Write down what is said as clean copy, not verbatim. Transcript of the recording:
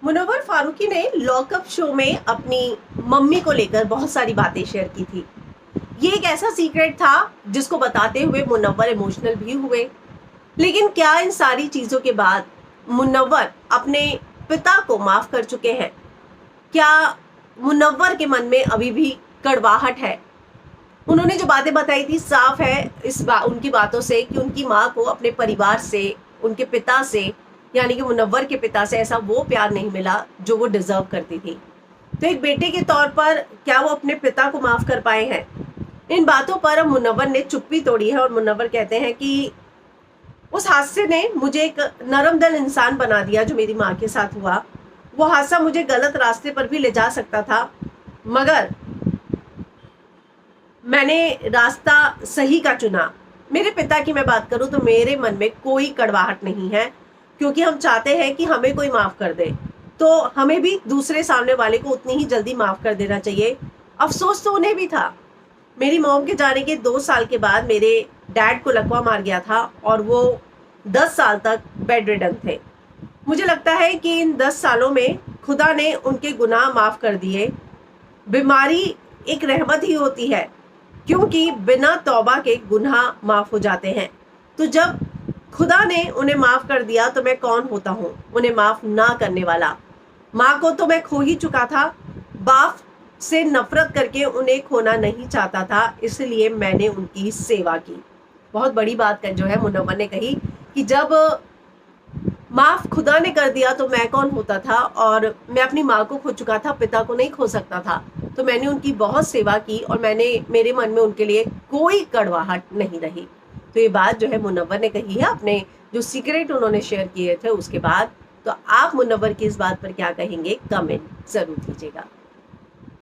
मुनव्वर फारूकी ने lockup show में अपनी मम्मी को लेकर बहुत सारी बातें शेयर की थी। ये एक ऐसा सीक्रेट था जिसको बताते हुए मुनव्वर इमोशनल भी हुए। लेकिन क्या इन सारी चीजों के बाद मुनव्वर अपने पिता को माफ कर चुके हैं? क्या मुनव्वर के मन में अभी भी कड़वाहट है? उन्होंने जो बातें बताई थी, साफ है उनकी बातों से कि उनकी माँ को अपने परिवार से, उनके पिता से, यानी कि मुनव्वर के पिता से ऐसा वो प्यार नहीं मिला जो वो डिजर्व करती थी। तो एक बेटे के तौर पर क्या वो अपने पिता को माफ कर पाए हैं? इन बातों पर अब मुनव्वर ने चुप्पी तोड़ी है और मुनव्वर कहते हैं कि उस हादसे ने मुझे एक नरम दिल इंसान बना दिया जो मेरी माँ के साथ हुआ। वो हादसा मुझे गलत रास्ते पर भी ले जा सकता था, मगर मैंने रास्ता सही का चुना। मेरे पिता की मैं बात करूं तो मेरे मन में कोई कड़वाहट नहीं है, क्योंकि हम चाहते हैं कि हमें कोई माफ कर दे तो हमें भी दूसरे सामने वाले को उतनी ही जल्दी माफ कर देना चाहिए। अफसोस तो उन्हें भी था। मेरी मॉम के जाने के 2 साल के बाद मेरे डैड को लकवा मार गया था और वो 10 साल तक बेड रिडन थे। मुझे लगता है कि इन 10 सालों में खुदा ने उनके गुनाह माफ कर दिए। बीमारी एक रहमत ही होती है, क्योंकि बिना तौबा के गुनाह माफ हो जाते हैं। तो जब खुदा ने उन्हें माफ कर दिया तो मैं कौन होता हूँ उन्हें माफ ना करने वाला। माँ को तो मैं खो ही चुका था, बाप से नफरत करके उन्हें खोना नहीं चाहता था, इसलिए मैंने उनकी सेवा की। बहुत बड़ी बात जो है मुनव्वर ने कही कि जब माफ खुदा ने कर दिया तो मैं कौन होता था, और मैं अपनी माँ को खो चुका था, पिता को नहीं खो सकता था। तो मैंने उनकी बहुत सेवा की और मेरे मन में उनके लिए कोई कड़वाहट नहीं रही। तो ये बात जो है मुनव्वर ने कही है अपने जो सीक्रेट उन्होंने शेयर किए थे उसके बाद। तो आप मुनव्वर की इस बात पर क्या कहेंगे, कमेंट जरूर कीजिएगा।